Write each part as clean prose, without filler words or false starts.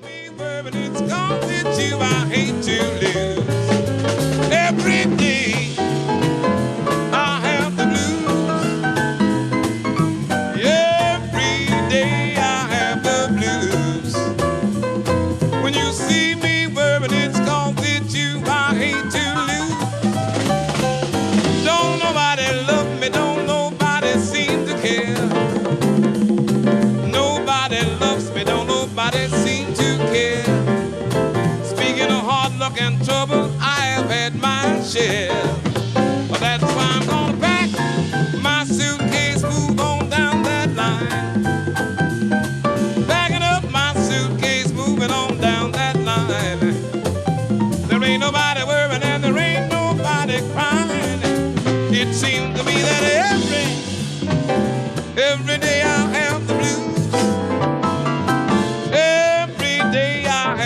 It's 'cause it's you I hate to lose. Every day I have the blues. Every day I have the blues. When you see me worrying, it's 'cause it's you I hate to lose. Don't nobody love me, don't nobody seem to care. Nobody loves me, don't nobody seem to care. Speaking of hard luck and trouble, I have had my share. But that's why I'm gonna pack my suitcase, move on down that line. Packing up my suitcase, moving on down that line. There ain't nobody worrying and there ain't nobody crying. It seems to me that every day I have the blues. Every day I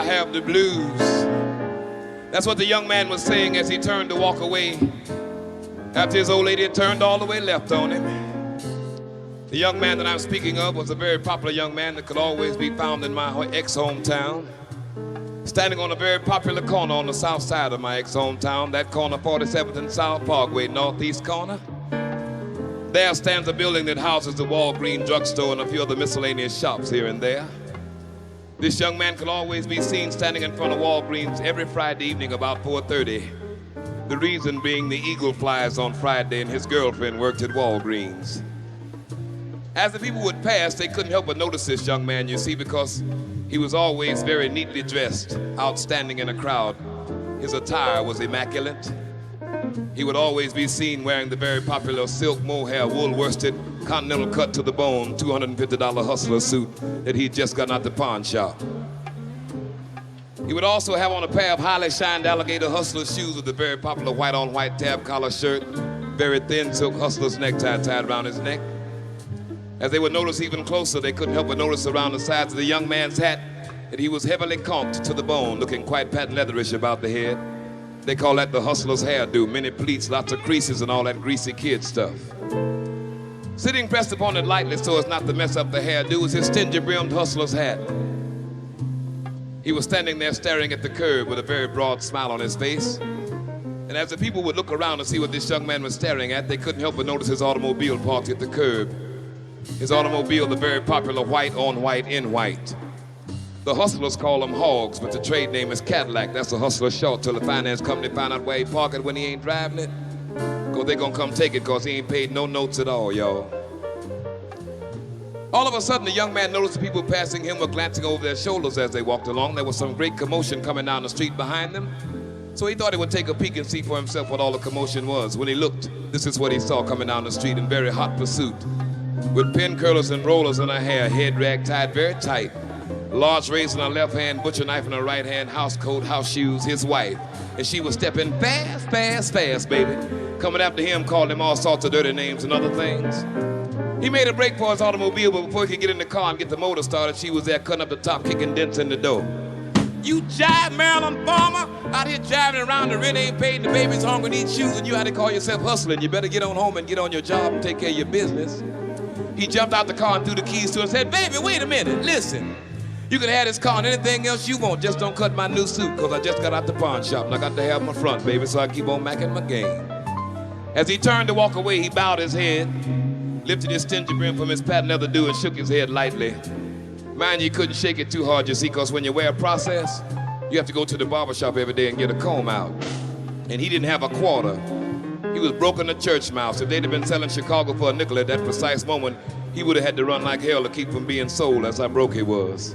have the blues. That's what the young man was saying as he turned to walk away after his old lady had turned all the way left on him. The young man that I'm speaking of was a very popular young man that could always be found in my ex-hometown, standing on a very popular corner on the south side of my ex-hometown, that corner 47th and South Parkway, northeast corner. There stands a building that houses the Walgreens drugstore and a few other miscellaneous shops here and there. This young man could always be seen standing in front of Walgreens every Friday evening about 4:30. The reason being the eagle flies on Friday and his girlfriend worked at Walgreens. As the people would pass, they couldn't help but notice this young man, you see, because he was always very neatly dressed, outstanding in a crowd. His attire was immaculate. He would always be seen wearing the very popular silk mohair, wool-worsted, continental cut to the bone, $250 hustler suit that he'd just gotten out the pawn shop. He would also have on a pair of highly shined alligator hustler shoes with the very popular white-on-white tab collar shirt, very thin silk hustler's necktie tied around his neck. As they would notice even closer, they couldn't help but notice around the sides of the young man's hat that he was heavily conked to the bone, looking quite patent leatherish about the head. They call that the hustler's hairdo, many pleats, lots of creases, and all that greasy kid stuff. Sitting pressed upon it lightly so as not to mess up the hairdo was his stingy-brimmed hustler's hat. He was standing there staring at the curb with a very broad smile on his face. And as the people would look around to see what this young man was staring at, they couldn't help but notice his automobile parked at the curb. His automobile, the very popular white on white in white. The hustlers call them hogs, but the trade name is Cadillac. That's the hustler short till the finance company find out where he parked it when he ain't driving it. Because they gonna come take it because he ain't paid no notes at all, y'all. All of a sudden, the young man noticed the people passing him were glancing over their shoulders as they walked along. There was some great commotion coming down the street behind them. So he thought he would take a peek and see for himself what all the commotion was. When he looked, this is what he saw coming down the street in very hot pursuit. With pin curlers and rollers in her hair, head rag tied very tight. Large razor in her left hand, butcher knife in her right hand, house coat, house shoes, his wife. And she was stepping fast, fast, fast, baby. Coming after him, called him all sorts of dirty names and other things. He made a break for his automobile, but before he could get in the car and get the motor started, she was there cutting up the top, kicking dents in the door. You jive Maryland farmer out here jiving around, the rent ain't paid, and the baby's hungry, need shoes, and you had to call yourself hustling. You better get on home and get on your job and take care of your business. He jumped out the car and threw the keys to her and said, baby, wait a minute, listen. You can have this car and anything else you want, just don't cut my new suit, because I just got out the pawn shop and I got to have my front, baby, so I keep on macking my game. As he turned to walk away, he bowed his head, lifted his stingy brim from his patent leather do and shook his head lightly. Mind you, couldn't shake it too hard, you see, because when you wear a process, you have to go to the barber shop every day and get a comb out. And he didn't have a quarter. He was broke in the church mouse. If they'd have been selling Chicago for a nickel at that precise moment, he would have had to run like hell to keep from being sold. That's how broke he was.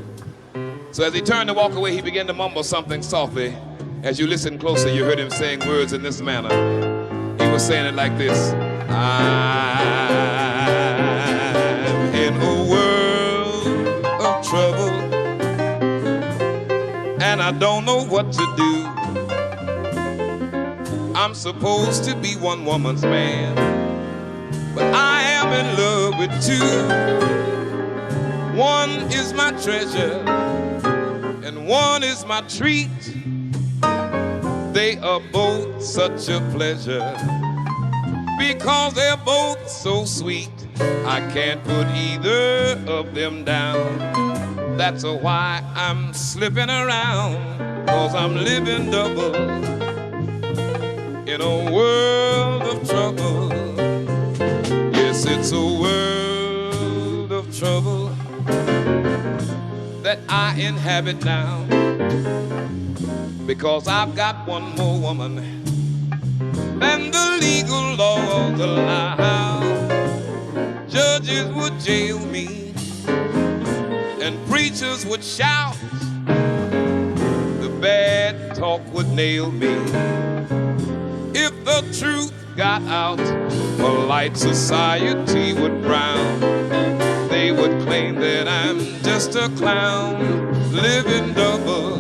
So as he turned to walk away, he began to mumble something softly. As you listened closely, you heard him saying words in this manner. He was saying it like this. I'm in a world of trouble, and I don't know what to do. I'm supposed to be one woman's man, but I am in love with two. One is my treasure, and one is my treat. They are both such a pleasure, because they're both so sweet. I can't put either of them down. That's why I'm slipping around, 'cause I'm living double in a world of trouble. Yes, it's a world of trouble that I inhabit now, because I've got one more woman and the legal laws allow. Judges would jail me and preachers would shout. The bad talk would nail me. If the truth got out, polite society would frown. They would claim that I'm just a clown, living double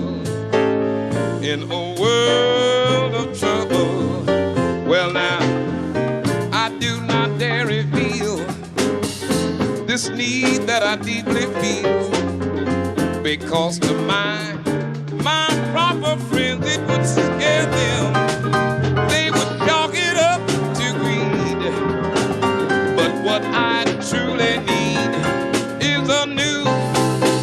in a world of trouble. Well now, I do not dare reveal this need that I deeply feel, because to my proper friends it would scare them. They would chalk it up to greed. But what I truly need is a new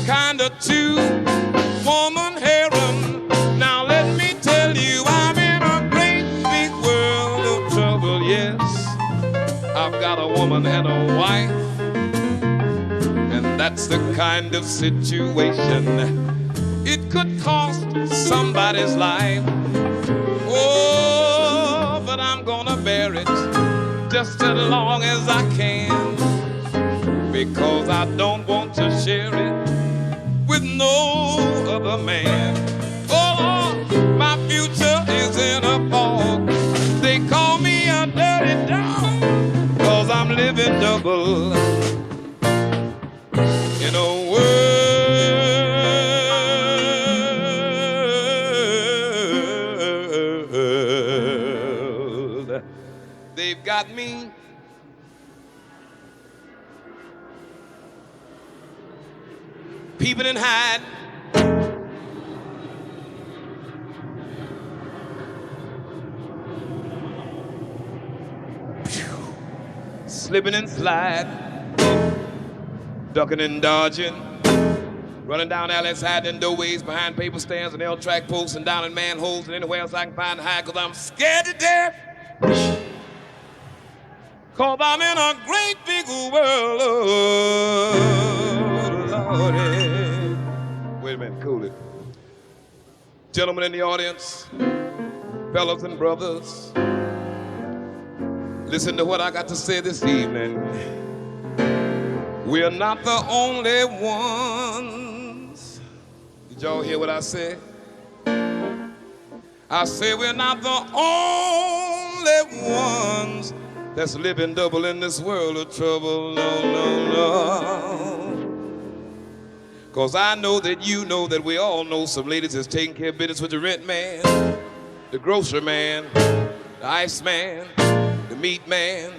kind of two-woman harem. Now let me tell you, I'm in a great big world of trouble, yes. I've got a woman and a wife, and that's the kind of situation it could cost somebody's life. Oh, but I'm gonna bear it just as long as I can, because I don't want to share it with no other man. Oh Lord, my future is in a fog. They call me a dirty dog, 'cause I'm living double in a world. They've got me peeping and hiding, slipping and sliding, ducking and dodging, running down alleys, hiding in doorways, behind paper stands and L-track posts, and down in manholes and anywhere else I can find to hide, 'cause I'm scared to death. 'Cause I'm in a great big world, oh, Lordy. Wait a minute, cool it. Gentlemen in the audience, fellas and brothers, listen to what I got to say this evening. We're not the only ones. Did y'all hear what I said? I say we're not the only ones that's living double in this world of trouble. No, no, no. 'Cause I know that you know that we all know some ladies that's taking care of business with the rent man, the grocery man, the ice man, the meat man,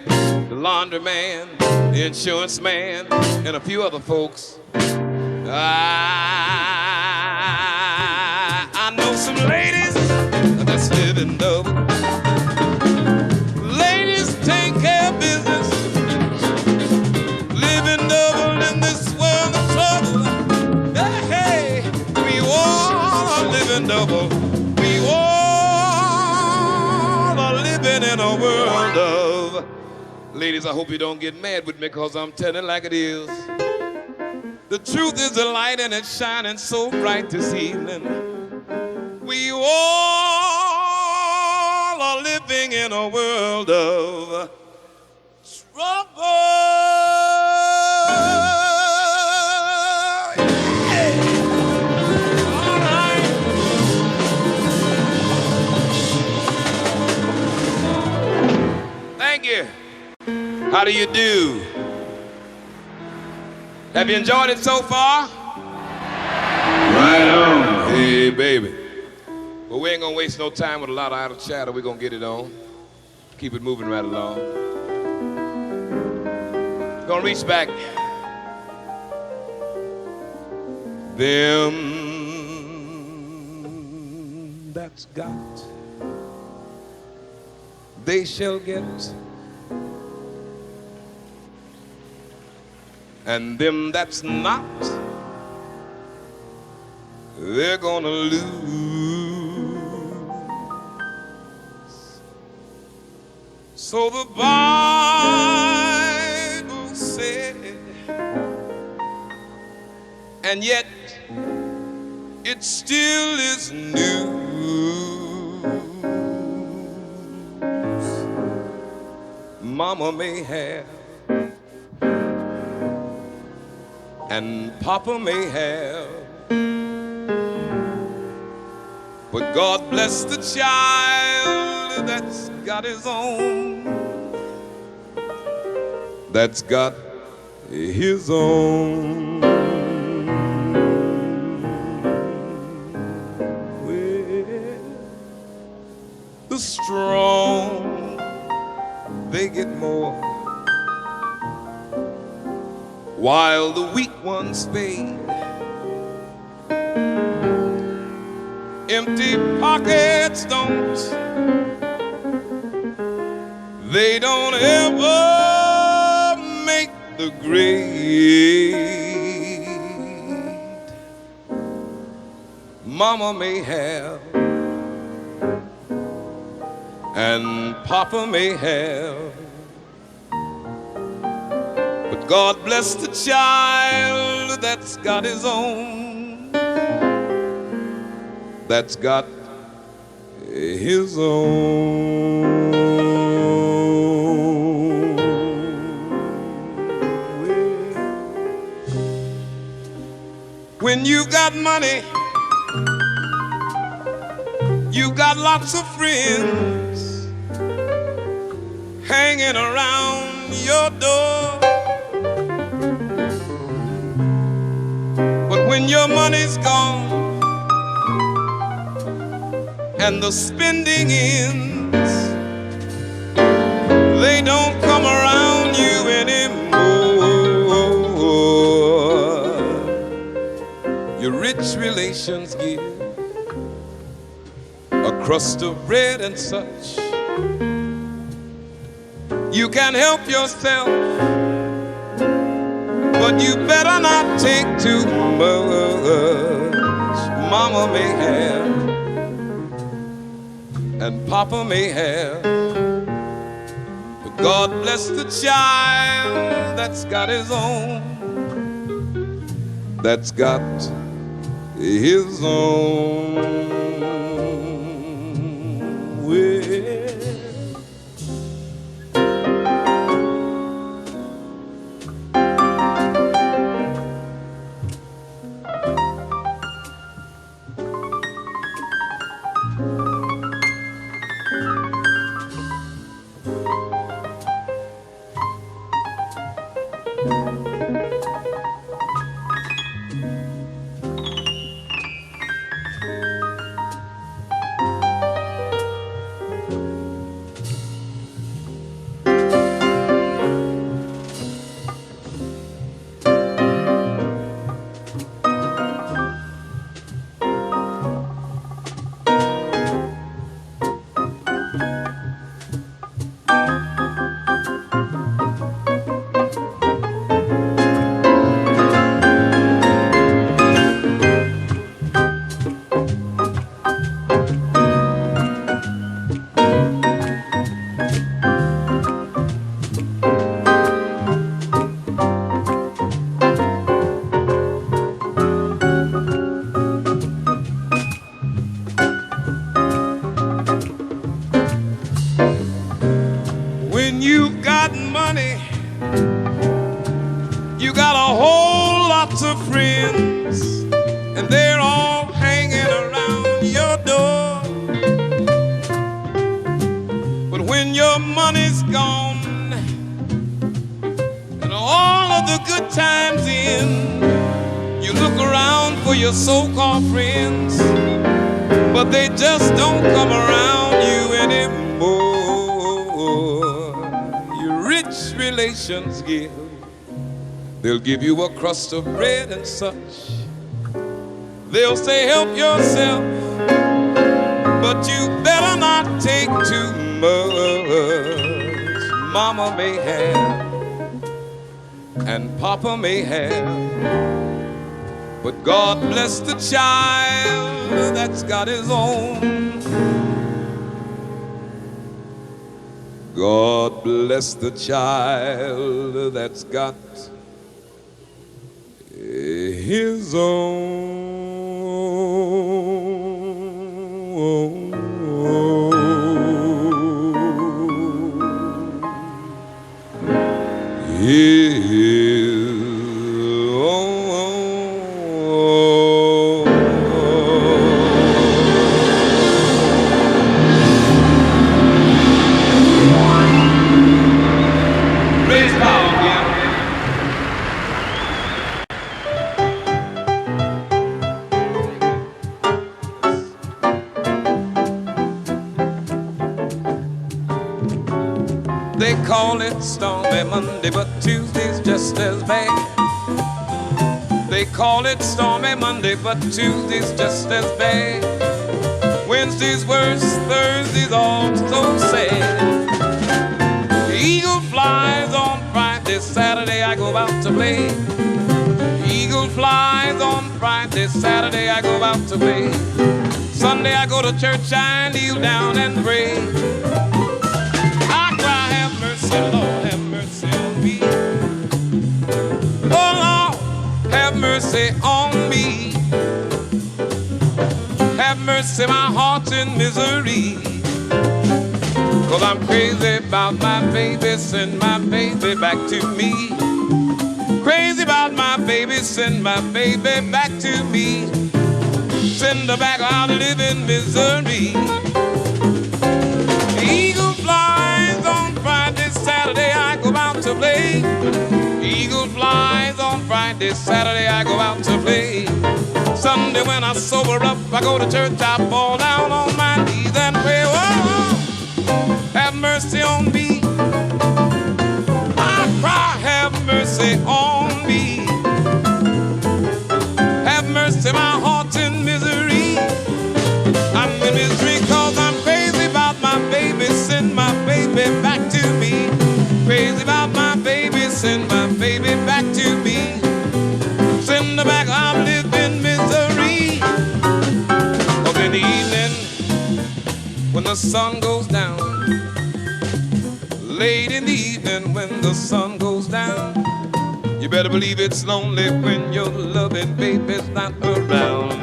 the laundry man, the insurance man, and a few other folks. end of we all are living in a world of. Ladies, I hope you don't get mad with me because I'm telling like it is. The truth is the light and it's shining so bright this evening. We all are living in a world of trouble. Yeah. All right. Thank you. How do you do? Have you enjoyed it so far? Right on. Hey, baby. Well, we ain't gonna waste no time with a lot of idle chatter. We're gonna get it on. Keep it moving right along. Gonna reach back. Them that's got, they shall get. And them that's not, they're gonna lose. So the Bible said, and yet it still is news. Mama may have, and Papa may have, but God bless the child that's got his own, that's got his own. Well, the strong, they get more, while the weak ones fade. Empty pockets don't, they don't ever make the grade. Mama may have, and Papa may have, but God bless the child that's got his own, that's got his own. When you got money, you got lots of friends hanging around your door. But when your money's gone and the spending ends, they don't come around you anymore. Your rich relations give a crust of bread and such. You can help yourself, but you better not take too much. Mama may have, and Papa may have, but God bless the child that's got his own, that's got his own way. when you got money, you got a whole lot of friends, and they're all hanging around your door. But when your money's gone and all of the good times in, you look around for your so-called friends, but they just don't come around you anymore. Your rich relations give, they'll give you a crust of bread and such. They'll say help yourself, but you better not take too much. Mama may have and Papa may have, but God bless the child that's got his own. God bless the child that's got his own. They call it Stormy Monday, but Tuesday's just as bad. They call it Stormy Monday, but Tuesday's just as bad. Wednesday's worse, Thursday's all so sad. The eagle flies on Friday, Saturday I go out to play. The eagle flies on Friday, Saturday I go out to play. Sunday I go to church, I kneel down and pray. Lord, have mercy on me. Oh, Lord, have mercy on me. Have mercy, my heart's in misery. 'Cause I'm crazy about my baby, send my baby back to me. Crazy about my baby, send my baby back to me. Send her back out to live in misery. The eagle flies on Friday, Saturday I go out to play. Eagle flies on Friday, Saturday I go out to play. Sunday when I sober up, I go to church, I fall down on my knees and pray. Oh, have mercy on me. I cry, have mercy on me. Have mercy, my heart's in misery. I'm in misery 'cause I'm crazy about my baby, send my baby back to me. Crazy about my baby, send my baby back to me. Send her back, I live in misery. 'Cause in the evening, when the sun goes down, late in the evening when the sun goes down, you better believe it's lonely when your loving baby's not around.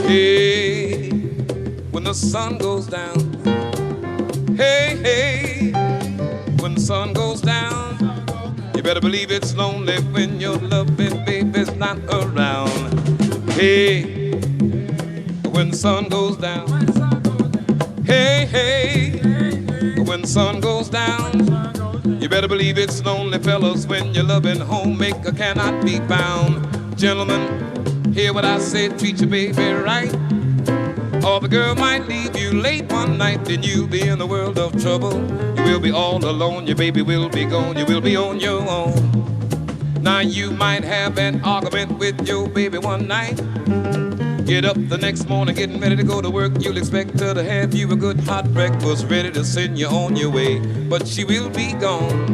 Hey, when the sun goes down, hey, hey, when the sun goes down, you better believe it's lonely when your loving baby's not around. Hey, when the sun goes down, hey, hey, when the sun goes down, you better believe it's lonely, fellas, when your loving homemaker cannot be found. Gentlemen, hear what I said, treat your baby right, or the girl might leave you late one night, then you'll be in a world of trouble. You will be all alone, your baby will be gone, you will be on your own. Now you might have an argument with your baby one night, get up the next morning getting ready to go to work, you'll expect her to have you a good hot breakfast ready to send you on your way, but she will be gone.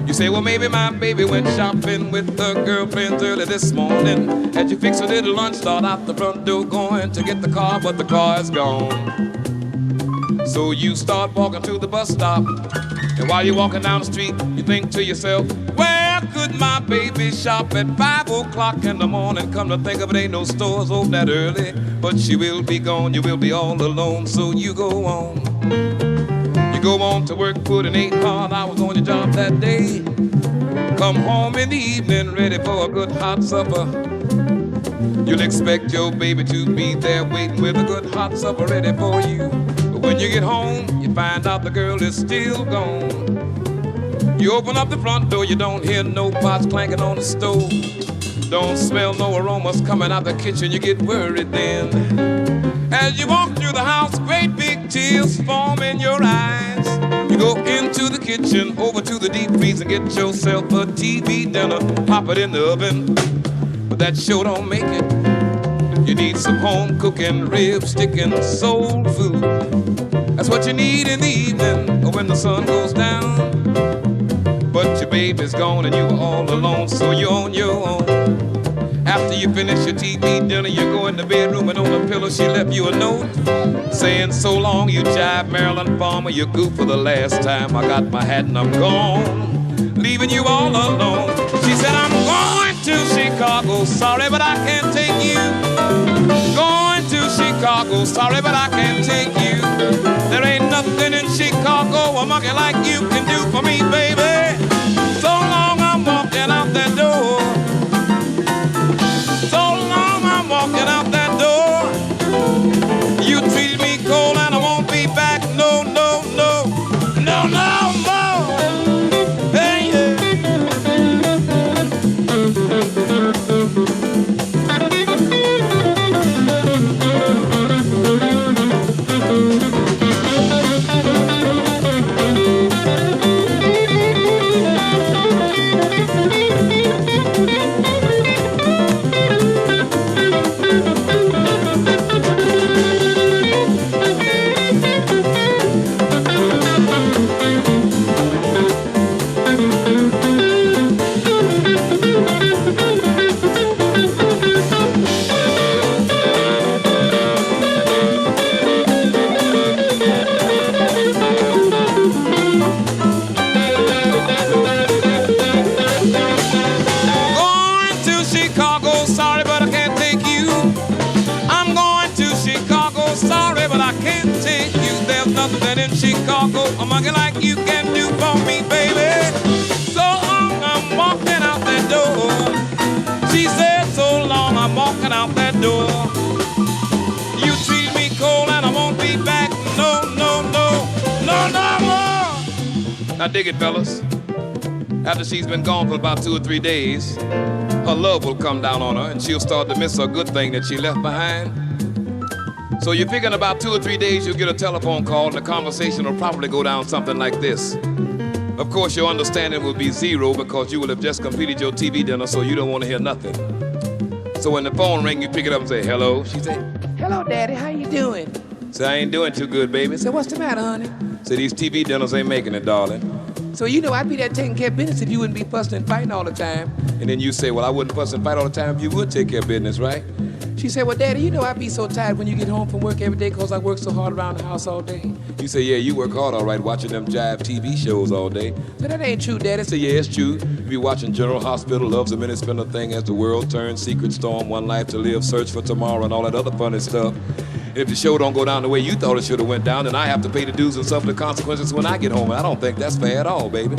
You say, well, maybe my baby went shopping with her girlfriends early this morning. As you fix a little lunch, start out the front door going to get the car, but the car is gone. So you start walking to the bus stop, and while you're walking down the street, you think to yourself, where could my baby shop at 5 o'clock in the morning? Come to think of it, ain't no stores open that early, but she will be gone, you will be all alone, so you go on. go on to work, put in 8 hard hours on your job that day. Come home in the evening, ready for a good hot supper. You'll expect your baby to be there waiting with a good hot supper ready for you. But when you get home, you find out the girl is still gone. You open up the front door, you don't hear no pots clanking on the stove. Don't smell no aromas coming out the kitchen, you get worried then. As you walk through the house, great big tears form in your eyes. You go into the kitchen, over to the deep freeze and get yourself a TV dinner. Pop it in the oven, but that sure don't make it. You need some home cooking, rib sticking, soul food. That's what you need in the evening or when the sun goes down. But your baby's gone and you're all alone, so you're on your own. After you finish your TV dinner, you go in the bedroom and on the pillow she left you a note saying, so long you jive Maryland farmer, you goof for the last time. I got my hat and I'm gone, leaving you all alone. She said, I'm going to Chicago, sorry but I can't take you. Going to Chicago, sorry but I can't take you. There ain't nothing in Chicago a monkey like you can do for me, baby. So long I'm walking out that door. So long I'm walking out that door. You treated me cold and I won't be back. No, no, no, no, no more. Hey, yeah. Chicago, a monkey like you can do for me, baby. So long I'm walking out that door. She said, so long I'm walking out that door. You treated me cold and I won't be back. No, no, no, no, no more. Now dig it, fellas. After she's been gone for about 2 or 3 days, her love will come down on her and she'll start to miss a good thing that she left behind. So you figure in about 2 or 3 days you'll get a telephone call and the conversation will probably go down something like this. Of course your understanding will be zero because you will have just completed your TV dinner, so you don't want to hear nothing. So when the phone rings, you pick it up and say, hello. She say, hello, Daddy, how you doing? Say, I ain't doing too good, baby. Say, what's the matter, honey? Say, these TV dinners ain't making it, darling. So you know I'd be there taking care of business if you wouldn't be fussing and fighting all the time. And then you say, well, I wouldn't fuss and fight all the time if you would take care of business, right? She said, well, Daddy, you know I'd be so tired when you get home from work every day because I work so hard around the house all day. You say, yeah, you work hard all right watching them jive TV shows all day. But that ain't true, Daddy. Say, yeah, it's true. You be watching General Hospital, Love's a Minute, Spin a Thing, As the World Turns, Secret Storm, One Life to Live, Search for Tomorrow, and all that other funny stuff. If the show don't go down the way you thought it should have went down, then I have to pay the dues and suffer the consequences when I get home. And I don't think that's fair at all, baby.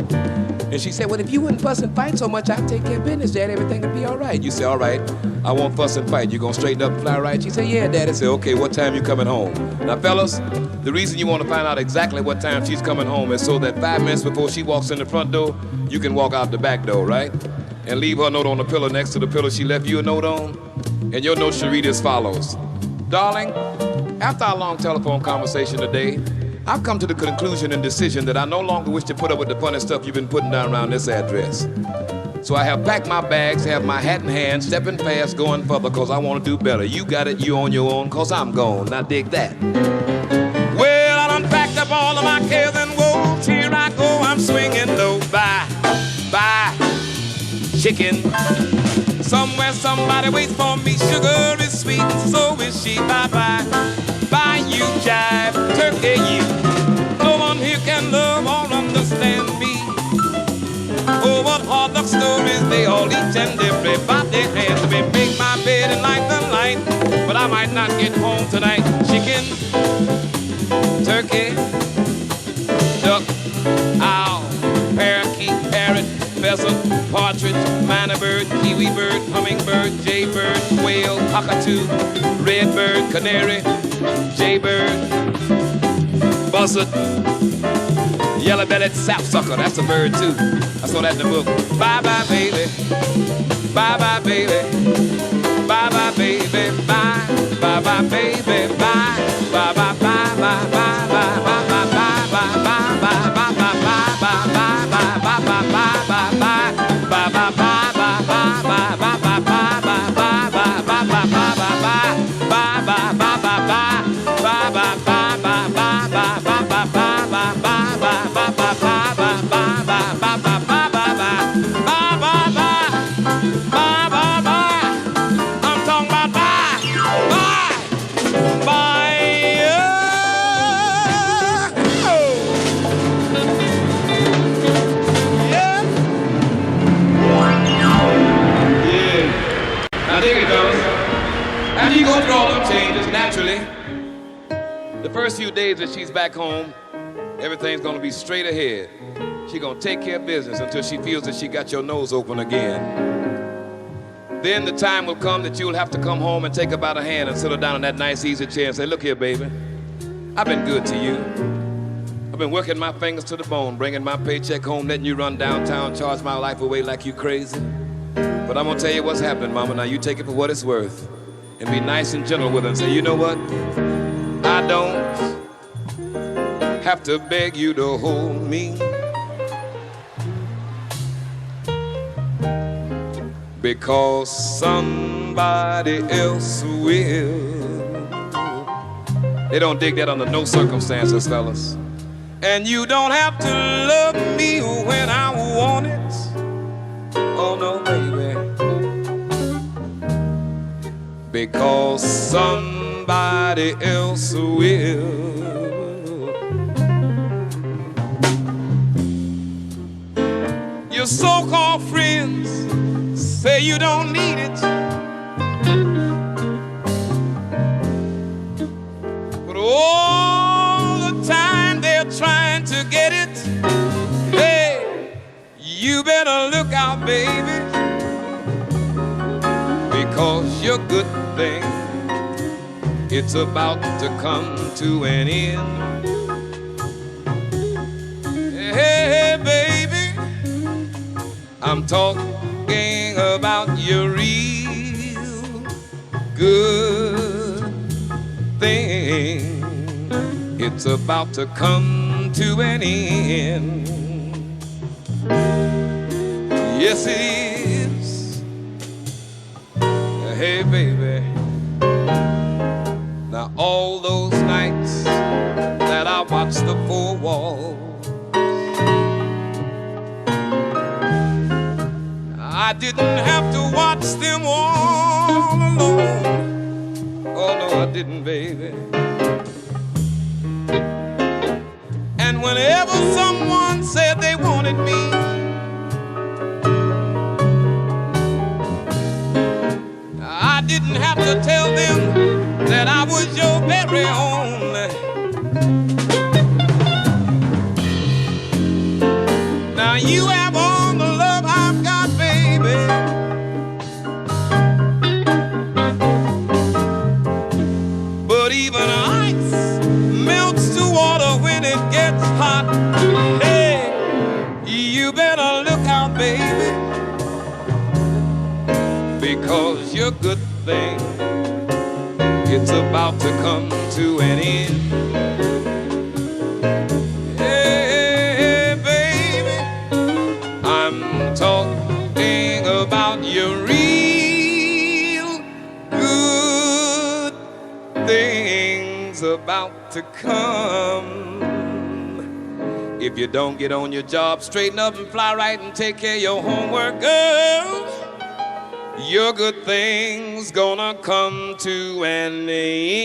And she said, well, if you wouldn't fuss and fight so much, I'd take care of business, Daddy. Everything would be all right. You say, all right, I won't fuss and fight. You gonna straighten up and fly right? She said, yeah, Daddy. I say, okay, what time you coming home? Now, fellas, the reason you want to find out exactly what time she's coming home is so that 5 minutes before she walks in the front door, you can walk out the back door, right? And leave her a note on the pillow next to the pillow she left you a note on. And your note should read as follows. Darling, after our long telephone conversation today, I've come to the conclusion and decision that I no longer wish to put up with the funny stuff you've been putting down around this address. So I have packed my bags, have my hat in hand, stepping fast, going further, cause I want to do better. You got it, you on your own, cause I'm gone. Now dig that. Well, I done packed up all of my cares and woes. Here I go, I'm swinging low. Bye, bye, chicken. Somewhere somebody waits for me. Sugar is sweet, so is she. Bye, bye, bye, you jive, turkey, you. No one here can love or understand me. Oh, what hard luck stories they all each and everybody has. To make my bed and light the light, but I might not get home tonight. Chicken, turkey, pheasant, partridge, minor bird, kiwi bird, hummingbird, jaybird, quail, cockatoo, redbird, canary, jaybird, buzzard, yellow-bellied sapsucker, that's a bird too. I saw that in the book. Bye-bye, baby. Bye-bye, baby. Bye-bye, baby. Bye. Bye-bye, baby. Bye. Bye-bye, bye-bye, bye-bye, bye-bye, bye-bye, bye-bye, After you go through all them changes, naturally, the first few days that she's back home, everything's gonna be straight ahead. She's gonna take care of business until she feels that she got your nose open again. Then the time will come that you'll have to come home and take her by the hand and sit her down in that nice easy chair and say, look here, baby, I've been good to you. I've been working my fingers to the bone, bringing my paycheck home, letting you run downtown, charge my life away like you crazy. But I'm gonna tell you what's happening, mama. Now you take it for what it's worth and be nice and gentle with her and say, you know what? I don't have to beg you to hold me, because somebody else will. They don't dig that under no circumstances, fellas. And you don't have to love me when I want it. Oh no, baby. Because somebody else will. Your so-called friends say you don't need it, but all the time they're trying to get it. Hey, you better look out, baby, because your good thing, it's about to come to an end. Hey, baby, I'm talking about your real good thing. It's about to come to an end. Yes, it is. Hey, baby. Now, all those nights that I watched the four walls, I didn't have to watch them all alone. Oh, no, I didn't, baby. And whenever someone said they wanted me, I didn't have to tell them that I was your very own. Now you have all the love I've got, baby, but even ice melts to water when it gets hot. Hey, you better look out, baby, because your good thing, it's about to come to an end. Hey, baby, I'm talking about your real good things about to come. If you don't get on your job, straighten up and fly right and take care of your homework, girl, your good thing's gonna come to an end.